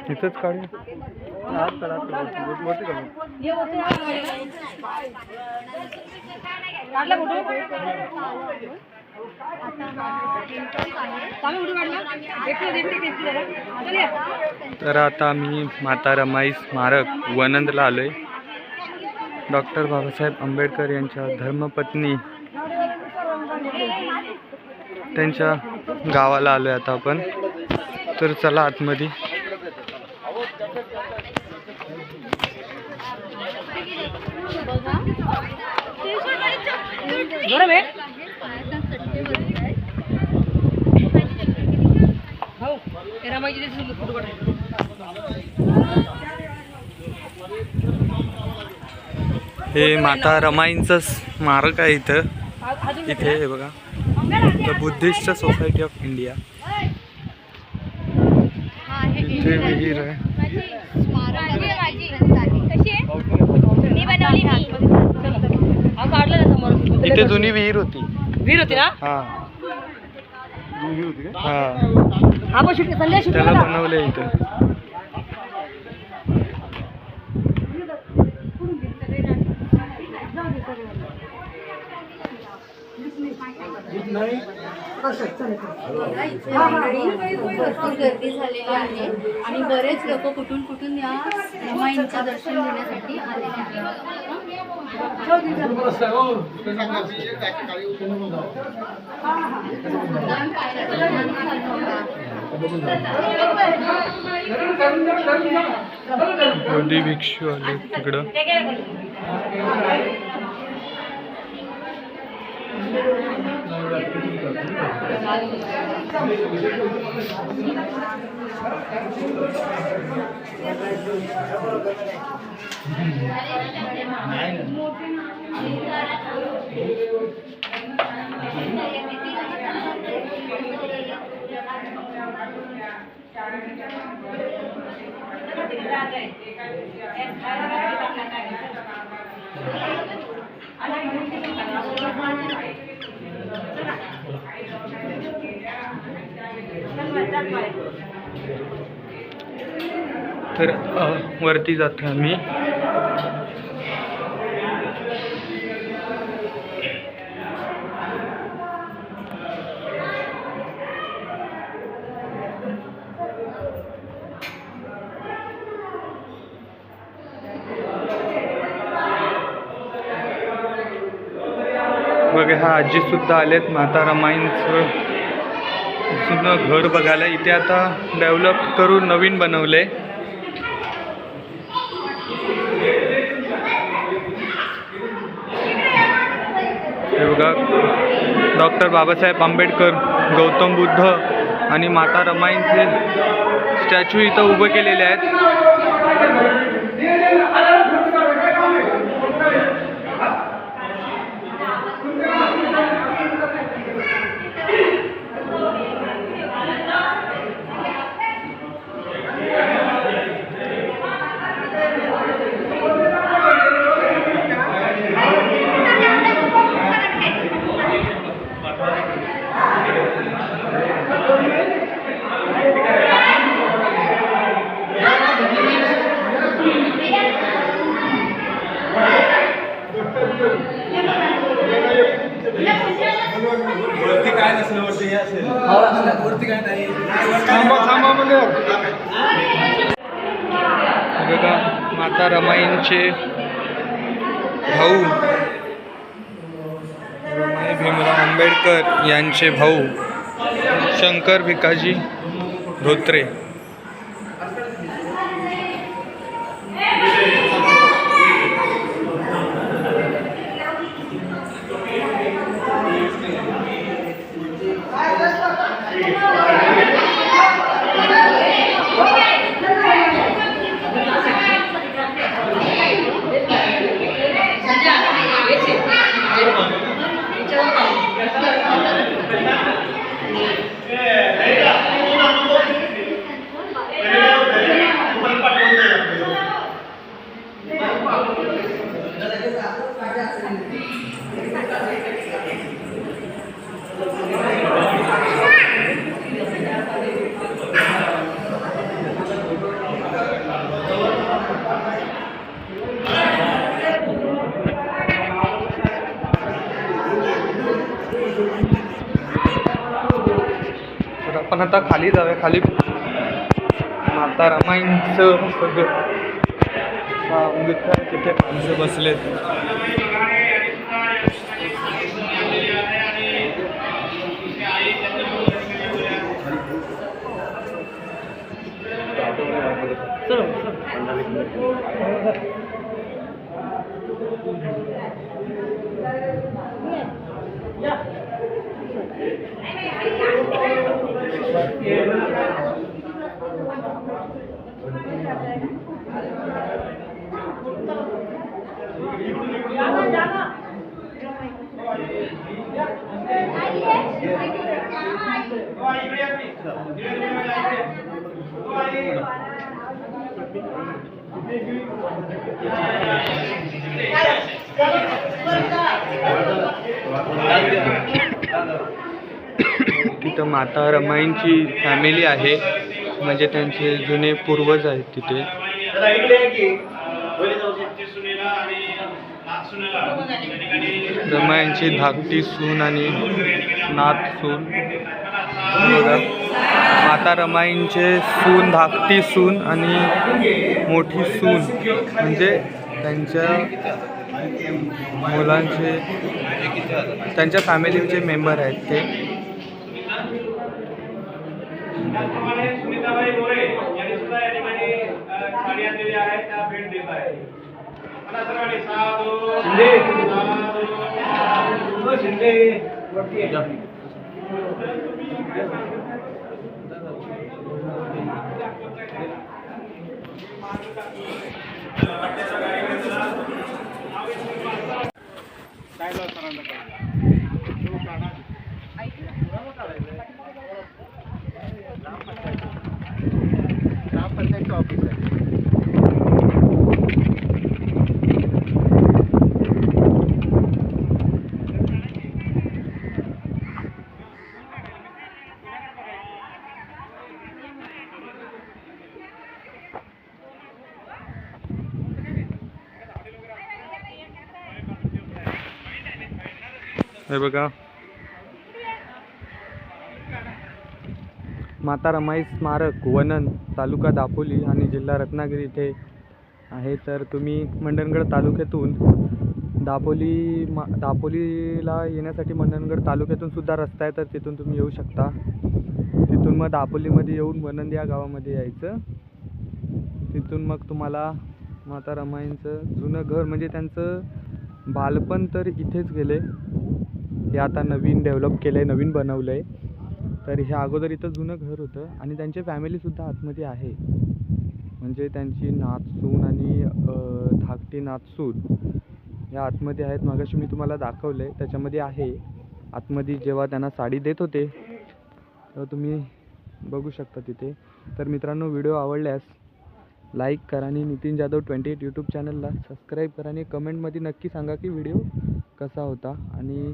इथंच काढू. तर आता आम्ही माता रमाई स्मारक वनंदला आलोय. डॉक्टर बाबासाहेब आंबेडकर यांच्या धर्मपत्नी त्यांच्या गावाला आलोय आता आपण. तर चला आतमध्ये. हे माता रमाईंचं स्मारक आहे इथं. इथे हे बघा, the Buddhist society of India. इथे विहीर आहे. इथे जुनी विहीर होती. ना? हा, त्याला बनवलंय इथं. गर्दी झालेली आहे आणि बरेच लोक कुठून कुठून या रमाईंचं दर्शन घेण्यासाठी आलेले आहेत. भिक्षू आले तिकडं. तर वरती जातो आम्ही. बघा, हा आजी सुद्धा आलेत माता रमाईंचं जुनं घर बघायला. इथे आता डेव्हलप करून नवीन बनवलंय. हे बघा, डॉक्टर बाबासाहेब आंबेडकर, गौतम बुद्ध आणि माता रमाईंचे स्टॅच्यू इथं उभे केलेले आहेत. वरती काय नसेल, वरती हे असेल. वरती काय नाही. बघा, माता रमाईंचे भाऊ रमाई भीमराव आंबेडकर यांचे भाऊ शंकर भिकाजी धोत्रे. आपण आता खाली जाऊया. खाली माता रमाईंचं सगळं सांगितलं आहे. तिथे माणसं बसलेत. तिथं माता रमाईंची फॅमिली आहे, म्हणजे त्यांचे जुने पूर्वज आहेत तिथे. रमाईंची धाकटी सून आणि नात सून बघा. माता रमाईंचे सून, धाकटी सून आणि मोठी सून म्हणजे त्यांच्या मुलांचे, त्यांच्या फॅमिलीचे मेंबर आहेत ते. त्याचप्रमाणे सुनीताबाई मोरे यांनी सुद्धा या ठिकाणी साडी आणलेली आहे, त्या भेट देत आहे. मला सर्वांनी साधू शिंदे वरती आहे. हे बघा, माता रमाई स्मारक वनन, तालुका दापोली आणि जिल्हा रत्नागिरी इथे आहे. तर तुम्ही मंडणगड तालुक्यातून दापोलीला येण्यासाठी मंडणगड तालुक्यातून सुद्धा रस्ता आहे, तर तिथून तुम्ही येऊ शकता. तिथून मग दापोलीमध्ये येऊन वनंद या गावामध्ये यायचं. तिथून मग तुम्हाला माता रमाईंचं जुनं घर, म्हणजे त्यांचं बालपण तर इथेच गेले. हे आता नवीन डेव्हलप केलं आहे, नवीन बनवलं आहे. तर हे अगोदर इथं जुनं घर होतं आणि त्यांची फॅमिलीसुद्धा आतमध्ये आहे. म्हणजे त्यांची नातसून आणि धाकटी नातसून या आतमध्ये आहेत. मागाशी मी तुम्हाला दाखवलं आहे, त्याच्यामध्ये आहे आतमध्ये. जेव्हा त्यांना साडी देत होते तेव्हा तुम्ही बघू शकता तिथे. तर मित्रांनो, व्हिडिओ आवडल्यास लाईक करा आणि नितीन जाधव 28 यूट्यूब चॅनलला सबस्क्राईब करा आणि कमेंटमध्ये नक्की सांगा की व्हिडिओ कसा होता. आणि